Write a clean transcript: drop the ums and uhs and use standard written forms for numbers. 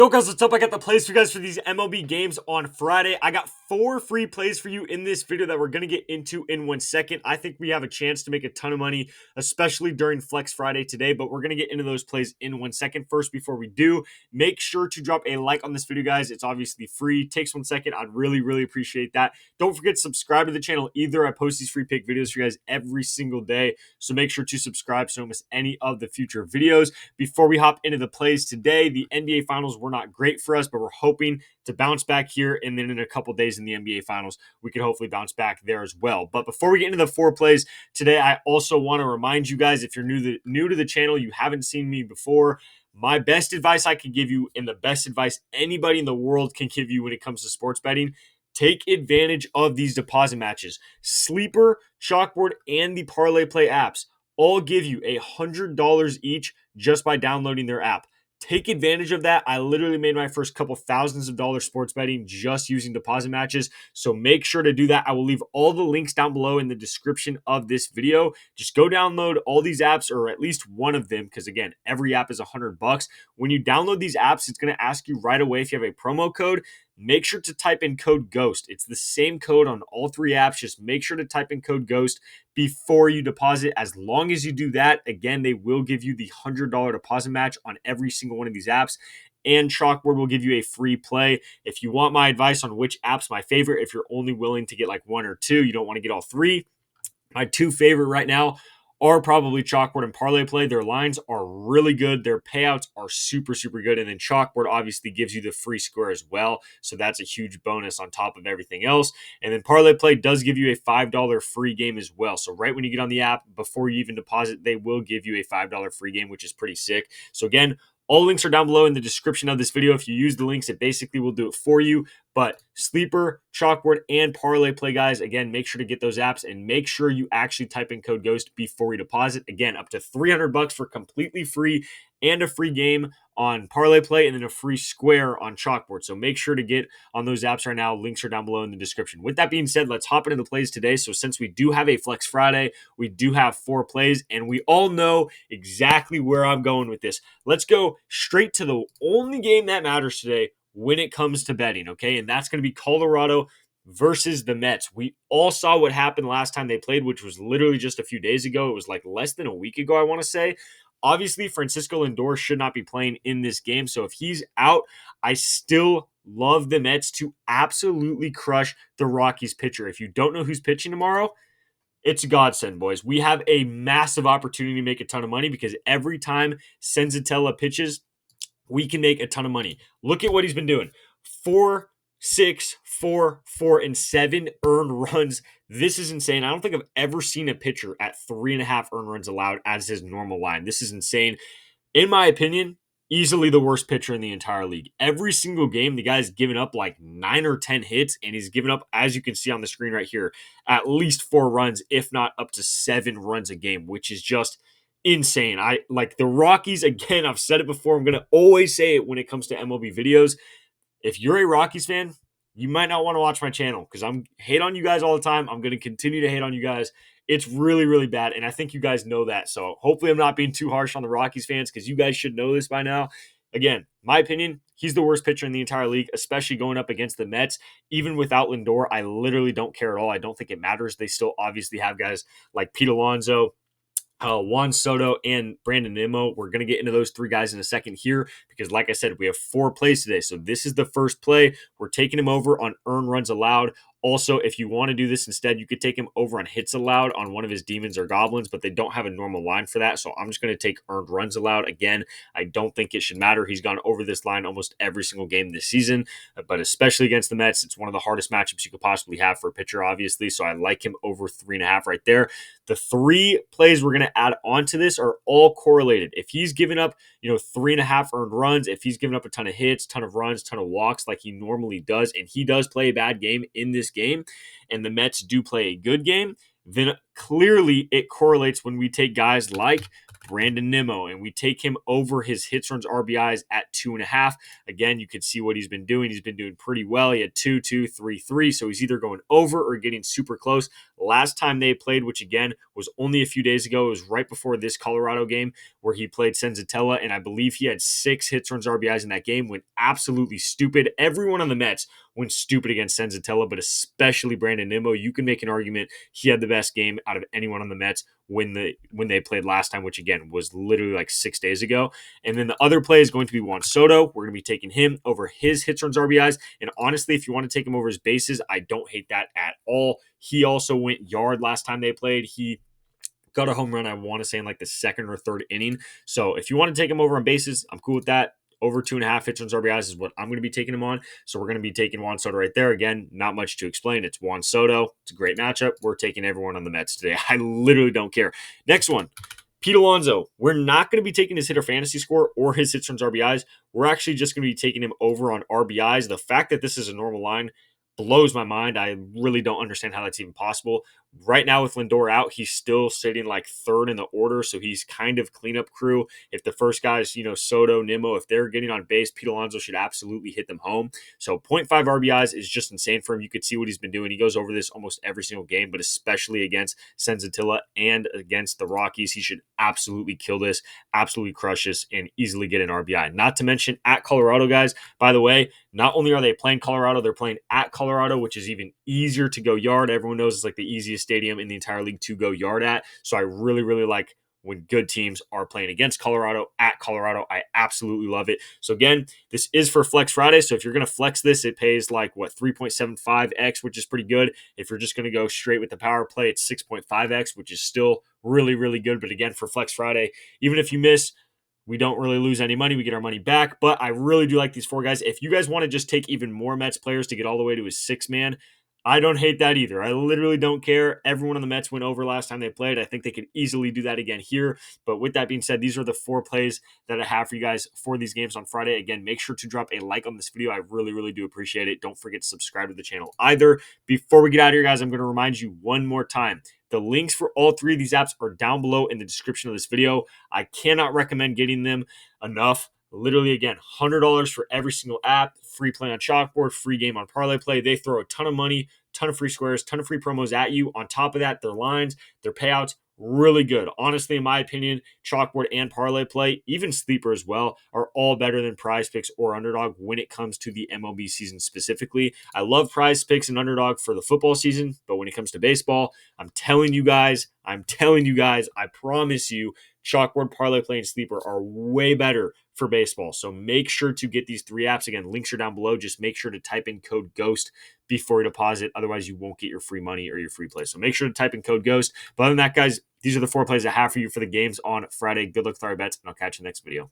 Yo guys, what's up? I got the plays for you guys for these MLB games on Friday. I got 4 free plays for you in this video that we're going to get into in 1 second. I think we have a chance to make a ton of money, especially during Flex Friday today, but we're going to get into those plays in 1 second. First, before we do, make sure to drop a like on this video, guys. It's obviously free. Takes 1 second. I'd really appreciate that. Don't forget to subscribe to the channel either. I post these free pick videos for you guys every single day, so make sure to subscribe so you don't miss any of the future videos. Before we hop into the plays today, the NBA Finals were not great for us, but we're hoping to bounce back here, and then in a couple days in the NBA Finals, we could hopefully bounce back there as well. But before we get into the 4 plays today, I also want to remind you guys, if you're new to the channel, you haven't seen me before, my best advice I could give you, and the best advice anybody in the world can give you when it comes to sports betting, take advantage of these deposit matches. Sleeper, Chalkboard, and the Parlay Play apps all give you $100 each just by downloading their app. Take advantage of that. I literally made my first couple thousands of dollars sports betting just using deposit matches. So make sure to do that. I will leave all the links down below in the description of this video. Just go download all these apps, or at least one of them, because again, every app is $100. When you download these apps, it's going to ask you right away if you have a promo code. Make sure to type in code GHOST. It's the same code on all 3 apps. Just make sure to type in code GHOST before you deposit. As long as you do that, again, they will give you the $100 deposit match on every single one of these apps. And Chalkboard will give you a free play. If you want my advice on which app's my favorite, if you're only willing to get like 1 or 2, you don't want to get all 3, my 2 favorite right now are probably Chalkboard and Parlay Play. Their lines are really good. Their payouts are super good. And then Chalkboard obviously gives you the free score as well. So that's a huge bonus on top of everything else. And then Parlay Play does give you a $5 free game as well. So right when you get on the app, before you even deposit, they will give you a $5 free game, which is pretty sick. So again, all links are down below in the description of this video. If you use the links, it basically will do it for you. But Sleeper, Chalkboard, and Parlay Play, guys, again, make sure to get those apps and make sure you actually type in code GHOST before you deposit. Again, up to $300 for completely free and a free game on Parlay Play, and then a free square on Chalkboard. So make sure to get on those apps right now. Links are down below in the description. With that being said, let's hop into the plays today. So since we do have a Flex Friday, we do have 4 plays, and we all know exactly where I'm going with this. Let's go straight to the only game that matters today when it comes to betting, okay? And that's going to be Colorado versus the Mets. We all saw what happened last time they played, which was literally just a few days ago. It was like less than a week ago, I want to say. Obviously, Francisco Lindor should not be playing in this game. So if he's out, I still love the Mets to absolutely crush the Rockies pitcher. If you don't know who's pitching tomorrow, it's a godsend, boys. We have a massive opportunity to make a ton of money because every time Senzatella pitches, we can make a ton of money. Look at what he's been doing. 4, 6, 4, 4, and 7 earned runs. This is insane. I don't think I've ever seen a pitcher at 3.5 earned runs allowed as his normal line. This is insane. In my opinion, easily the worst pitcher in the entire league. Every single game, the guy's given up like 9 or 10 hits, and he's given up, as you can see on the screen right here, at least 4 runs, if not up to 7 runs a game, which is just insane. I like the Rockies. Again, I've said it before. I'm going to always say it when it comes to MLB videos. If you're a Rockies fan, you might not want to watch my channel because I'm hate on you guys all the time. I'm going to continue to hate on you guys. It's really bad, and I think you guys know that. So hopefully I'm not being too harsh on the Rockies fans because you guys should know this by now. Again, my opinion, he's the worst pitcher in the entire league, especially going up against the Mets. Even without Lindor, I literally don't care at all. I don't think it matters. They still obviously have guys like Pete Alonso, Juan Soto, and Brandon Nimmo. We're going to get into those 3 guys in a second here because, like I said, we have 4 plays today. So this is the first play. We're taking him over on earned runs allowed. Also, if you want to do this instead, you could take him over on hits allowed on one of his demons or goblins, but they don't have a normal line for that. So I'm just going to take earned runs allowed. Again, I don't think it should matter. He's gone over this line almost every single game this season, but especially against the Mets, it's one of the hardest matchups you could possibly have for a pitcher, obviously. So I like him over 3.5 right there. The 3 plays we're going to add onto this are all correlated. If he's given up, 3.5 earned runs, if he's given up a ton of hits, ton of runs, ton of walks like he normally does, and he does play a bad game in this game, and the Mets do play a good game, then clearly it correlates when we take guys like Brandon Nimmo, and we take him over his hits, runs, RBIs at 2.5. Again, you can see what he's been doing. He's been doing pretty well. He had 2, 2, 3, 3. So he's either going over or getting super close. Last time they played, which again was only a few days ago, it was right before this Colorado game where he played Senzatella, and I believe he had 6 hits, runs, RBIs in that game. Went absolutely stupid. Everyone on the Mets went stupid against Senzatella, but especially Brandon Nimmo. You can make an argument he had the best game out of anyone on the Mets when they played last time, which again was literally like 6 days ago. And then the other play is going to be Juan Soto. We're going to be taking him over his hits, runs, RBIs. And honestly, if you want to take him over his bases, I don't hate that at all. He also went yard last time they played. He got a home run, I want to say, in like the second or third inning. So if you want to take him over on bases, I'm cool with that. Over 2.5 hits, runs, RBIs is what I'm going to be taking him on. So we're going to be taking Juan Soto right there. Again, not much to explain. It's Juan Soto. It's a great matchup. We're taking everyone on the Mets today. I literally don't care. Next one. Pete Alonso, we're not going to be taking his hitter fantasy score or his hits, runs, RBIs. We're actually just going to be taking him over on RBIs. The fact that this is a normal line blows my mind. I really don't understand how that's even possible. Right now with Lindor out, he's still sitting like third in the order, so he's kind of cleanup crew. If the first guys, Soto, Nimmo, if they're getting on base, Pete Alonso should absolutely hit them home. So 0.5 RBIs is just insane for him. You could see what he's been doing. He goes over this almost every single game, but especially against Senzatella and against the Rockies, he should absolutely kill this, absolutely crush this, and easily get an RBI. Not to mention at Colorado, guys. By the way, not only are they playing Colorado, they're playing at Colorado, which is even easier to go yard. Everyone knows it's like the easiest stadium in the entire league to go yard at. So I really, really like when good teams are playing against Colorado at Colorado. I absolutely love it. So again, this is for Flex Friday. So if you're going to flex this, it pays like 3.75x, which is pretty good. If you're just going to go straight with the power play, it's 6.5x, which is still really, really good. But again, for Flex Friday, even if you miss, we don't really lose any money. We get our money back. But I really do like these 4 guys. If you guys want to just take even more Mets players to get all the way to a 6-man, I don't hate that either. I literally don't care. Everyone on the Mets went over last time they played. I think they could easily do that again here. But with that being said, these are the 4 plays that I have for you guys for these games on Friday. Again, make sure to drop a like on this video. I really, really do appreciate it. Don't forget to subscribe to the channel either. Before we get out of here, guys, I'm going to remind you one more time. The links for all 3 of these apps are down below in the description of this video. I cannot recommend getting them enough. Literally, again, $100 for every single app, free play on Chalkboard, free game on Parlay Play. They throw a ton of money, ton of free squares, ton of free promos at you. On top of that, their lines, their payouts, really good. Honestly, in my opinion, Chalkboard and Parlay Play, even Sleeper as well, are all better than Prizepicks or Underdog when it comes to the MLB season specifically. I love Prizepicks and Underdog for the football season, but when it comes to baseball, I'm telling you guys, I promise you, Chalkboard, Parlay Play, and Sleeper are way better for baseball. So make sure to get these 3 apps. Again, links are down below. Just make sure to type in code GHOST before you deposit. Otherwise, you won't get your free money or your free play. So make sure to type in code GHOST. But other than that, guys, these are the 4 plays I have for you for the games on Friday. Good luck with our bets, and I'll catch you next video.